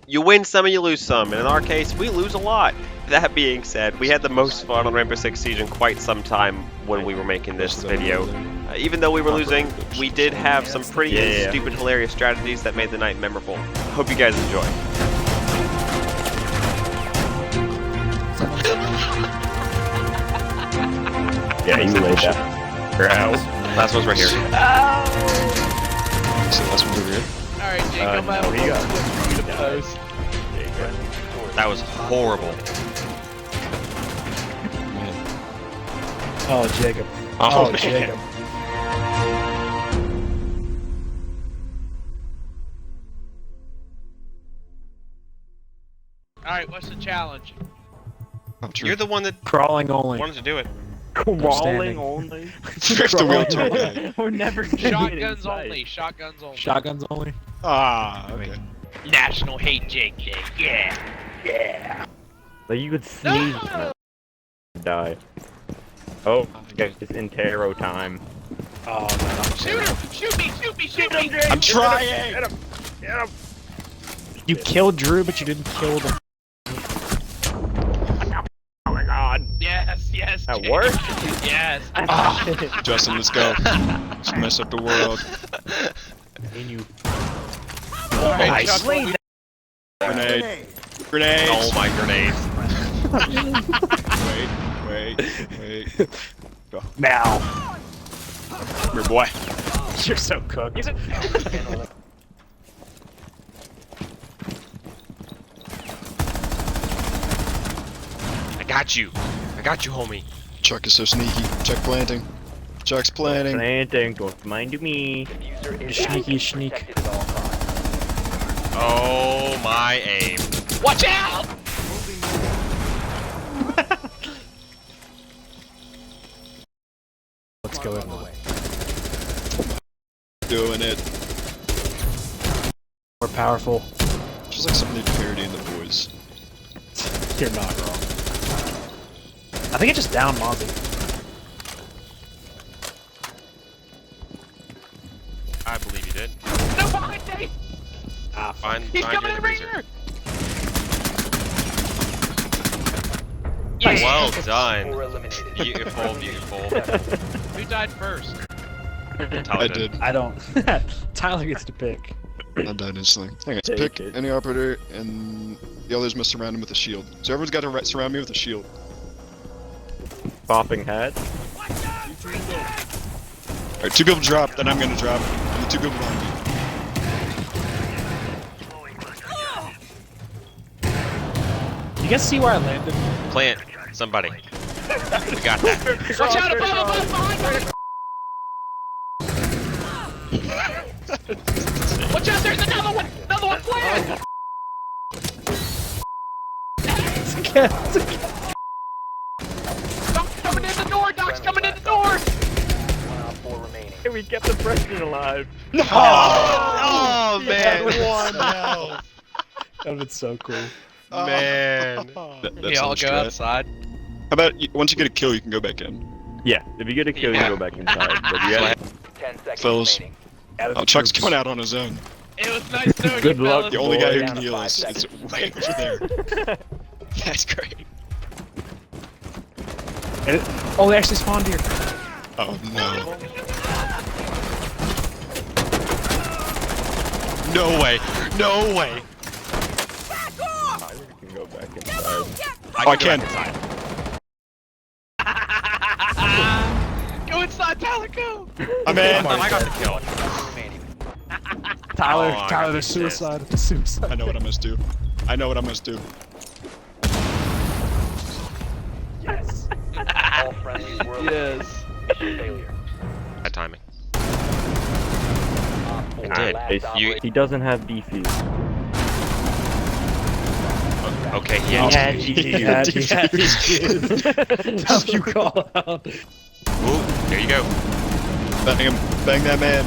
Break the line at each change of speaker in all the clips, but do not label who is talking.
you win some and you lose some, and in our case, we lose a lot. That being said, we had the most fun on Rainbow Six Siege in quite some time when we were making this video. Even though we were losing, we did have some pretty stupid, hilarious strategies that made the night memorable. Hope you guys enjoy.
Yeah, you laid that.
Last one's right here.
So last one's over here.
Alright, Jacob,
no, you got
post.
That was horrible.
Oh, Jacob.
Oh, man.
Jacob.
Alright, what's the challenge?
You're the one that
Crawling only.
wanted to do it.
Crawling only.
Drift the wheel to right.
We're never
Shotguns only, shotguns only.
Shotguns only.
Ah, okay.
National Hate Jake Day, yeah! Yeah!
Like you could sneeze and die. Oh, guys, it's Intero time.
Oh, man, I'm
Shoot him! Shoot me! Shoot me! Shoot me!
I'm trying!
Get him! Get him!
You killed Drew, but you didn't kill the.
Oh my god!
Yes, yes,
That
Jake.
worked?
Yes!
Justin, let's go. Let's mess up the world.
And you.
Alright,
Nice.
shotgun.
Grenade. Grenades.
Oh my grenades.
Wait. Go.
Now.
Come here, boy.
You're so cooked.
I got you. I got you, homie.
Chuck is so sneaky. Chuck planting. Chuck's planting.
Planting, don't mind me.
Sneaky sneak.
Oh my aim.
Watch out!
Let's go in.
Doing it.
More powerful.
Just like some new parody in the boys.
You're not wrong. I think it just downed Mozzie.
I believe you did.
No, behind me!
Ah,
Find
He's
you
coming
in
in
the
right
freezer.
here!
Well done. Beautiful, beautiful.
Who died first?
Tyler
I did.
I don't. Tyler gets to pick.
I died instantly. Hang on,
Take
pick
it.
any operator, and the others must surround him with a shield. So everyone's got to surround me with a shield.
Popping head.
Alright, 2 people drop, then I'm gonna drop. And the 2 people behind me.
You guys see where I landed?
Plant somebody. We got that.
Watch out, above, behind! Watch out, there's another one! Another one, plant! Doc's coming in the door! Doc's coming in the door!
Hey, we kept the president alive.
No!
Oh man.
One health.
That would been so cool.
Man.
That's
Hey, I'll
on
go
strat.
outside.
How about once you get a kill, you can go back in.
Yeah, if you get a kill,
Yeah.
you go back inside. But you gotta,
Fellas. Oh, Chuck's coming out on his own.
It was nice knowing
Good
you,
luck,
The
fellas.
only guy who
Boy.
can heal us is right over there. That's great.
Oh, they actually spawned here.
Oh no. No way. No way.
Tyler can go back inside.
Oh, I can.
Go inside, Tyler, go!
I'm in.
I got the kill.
Tyler,
Oh, I got
Tyler,
the
there's
assist.
suicide. There's suicide.
I know what I must do. I know what I must do.
Yes.
Yes.
Bad timing. I did. You-
He doesn't have defuse.
Okay, he
Oh,
had
yeah, How you call out?
Ooh, there you go.
Bang him. Bang that man.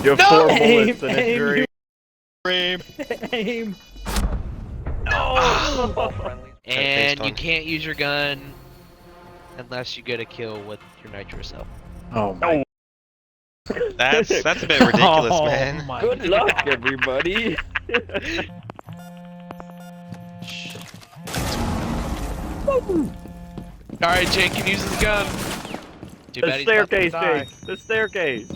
You have
No!
4
Aim,
bullets and it's
aim,
green.
Frame.
Aim.
And you can't use your gun unless you get a kill with your nitro cell.
Oh my.
That's a bit ridiculous,
Oh
man.
my
Good luck, everybody.
Alright, Jake can use his gun. Too
The
bad he's about to
staircase,
die.
Jake. The staircase.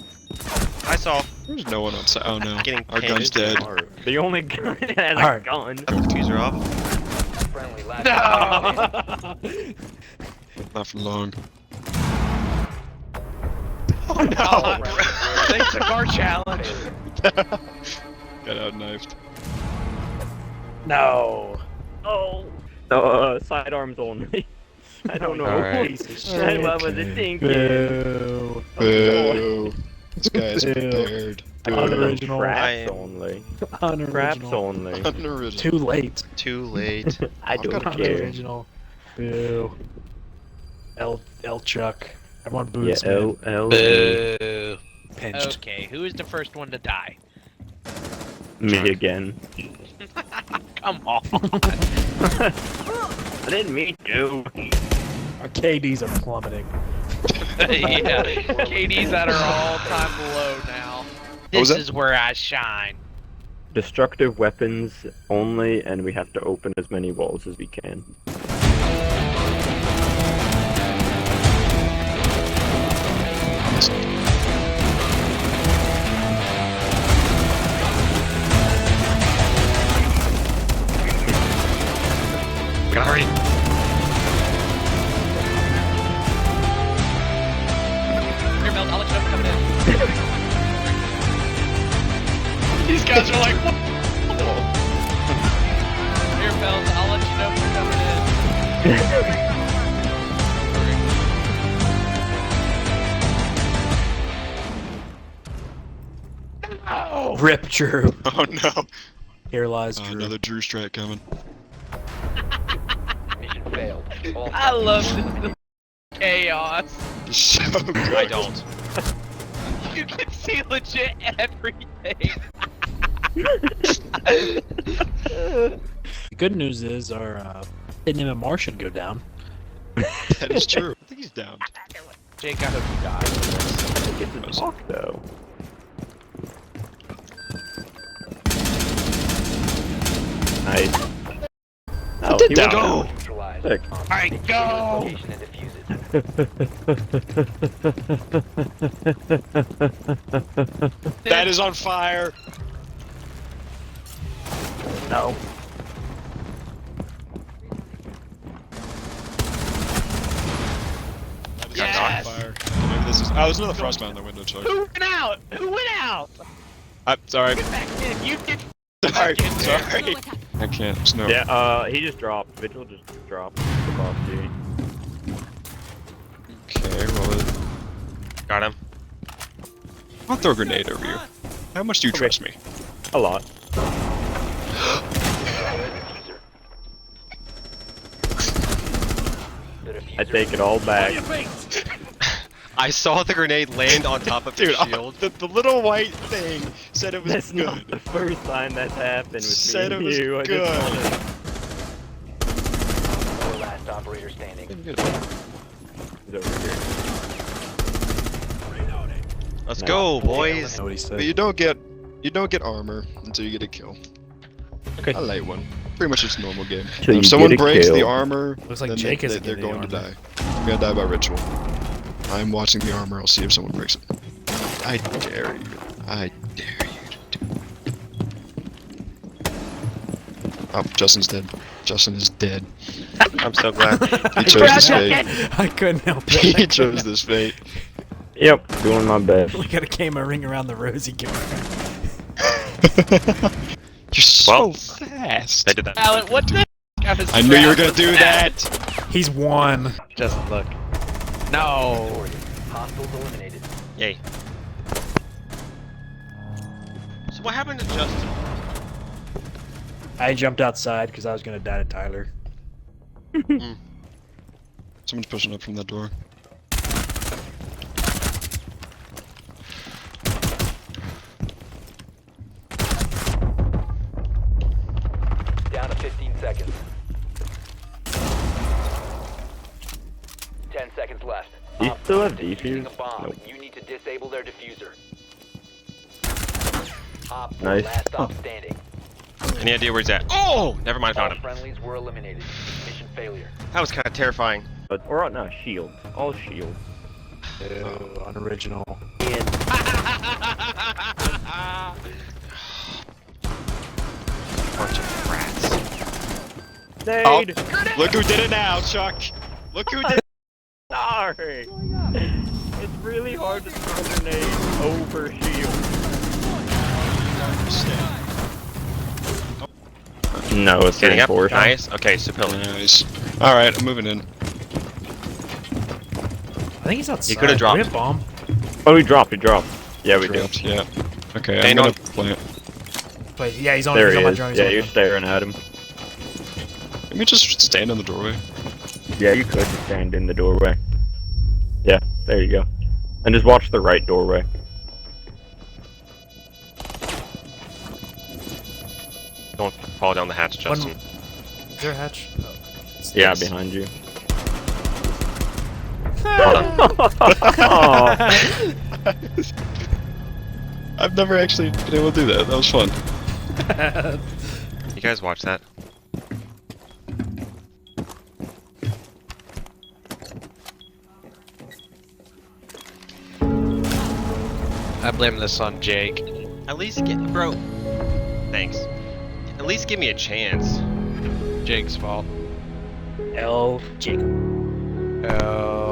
I saw.
There's no one outside. Oh no.
Getting
Our gun's
pinned.
dead.
The only gun that has a
Alright.
gun.
Diffuser off.
No!
Not for long.
Oh no! Thanks to our challenge.
Got out knifed.
No.
Oh. Sidearms only. I don't know.
Alright.
I love the thinking.
Boo.
Boo. This guy is prepared.
Unoriginal.
Traps only. Traps
Unoriginal.
only.
Unoriginal.
Too late.
Too late.
I
I've
don't
got a
care.
Unoriginal. Boo. L Chuck. Everyone boo
Yeah,
this man.
Boo.
Pinched.
Okay, who is the first one to die?
Me again.
Come on.
I didn't mean to.
Our KDs are plummeting.
Yeah, KD's at our all-time low now.
What was
This
that?
is where I shine.
Destructive weapons only, and we have to open as many walls as we can.
We gotta hurry.
Here, Mel, I'll let you know if I'm coming in. These guys are like, what? Here, Mel, I'll let you know if you're coming in. Oh!
Rip Drew.
Oh no.
Here lies
Oh,
Drew.
another Drew strat coming.
I love this chaos.
It's so good.
I don't.
You can see legit everything.
The good news is our hidden MMR should go down.
That is true. I think he's downed.
Jake, I hope you die.
Get to talk though. Nice. Oh,
did
he
that.
went down. Sick.
Alright, go!
That is on fire.
No.
That is
Yes.
on fire. Maybe this is. Oh, there's another frostbound in the window, Chuck.
Who went out? Who went out?
I'm sorry.
Get back in. You get
Sorry.
back in there.
Sorry. I can't. There's no.
Yeah, he just dropped. Vigil just dropped. Took off, dude.
Okay, roll it.
Got him.
I'll throw a grenade over you. How much do you trust me?
A lot. I take it all back.
I saw the grenade land on top of
Dude,
your shield.
the little white thing said it was
That's
good.
not the first time that's happened with
Said
me
it
and
was
you. I
good.
just wanna... He's over here.
Let's
No.
go,
I
boys.
know what he
But
said.
you don't get armor until you get a kill.
Okay.
A light one. Pretty much it's a normal game.
Till you
If someone
get a
breaks
kill.
the armor,
Looks like
then
Jake
they,
isn't
they're
getting
going to
any
die. They're gonna die by ritual. I'm watching the armor. I'll see if someone breaks it. I dare you. I dare you. Oh, Justin's dead. Justin is dead.
I'm so glad.
He chose this fate.
I couldn't help it.
He chose this fate.
Yep, doing my best.
Look at a came a ring around the rosy giver.
You're so
Well,
fast.
They did that.
Alan, what the f-
I knew you were gonna do that.
He's won.
Just look. No.
Yay. So what happened to Justin?
I jumped outside because I was gonna die to Tyler.
Someone's pushing up from that door.
Down to 15 seconds. 10 seconds left.
Do you
Op
still have
four is defusing
defuse?
a bomb.
Nope.
You need to disable their diffuser. Op 4,
Nice.
last stop standing.
Any idea where he's at? Oh! Never mind,
All
found him.
friendlies were eliminated. Mission failure.
That was kind of terrifying.
Or no, shield. All shield.
Ew, unoriginal.
Bunch of rats.
Nade!
Look who did it now, Chuck. Look who did.
Sorry. It's really hard to throw grenades over shield. No, it's
Getting up.
reinforced.
Nice. Okay, so Pillar.
Nice. All right, I'm moving in.
I think he's outside.
He coulda dropped.
Do we have bomb?
Oh, he dropped. Yeah, we
Dropped,
do.
yeah. Okay,
Stand
I'm gonna
on.
plant.
Wait, yeah, he's on,
There
he's
he
on my
is.
drone. He's
Yeah,
on my
you're
drone.
staring at him.
Let me just stand in the doorway.
Yeah, you could just stand in the doorway. Yeah, there you go. And just watch the right doorway.
Don't fall down the hatch, Justin.
Is there a hatch? Oh.
Yeah,
Yes.
behind you.
I've never actually been able to do that. That was fun.
You guys watch that?
I blame this on Jake.
At least get, bro. Thanks. At least give me a chance.
Jake's fault.
L. Jacob.
Oh.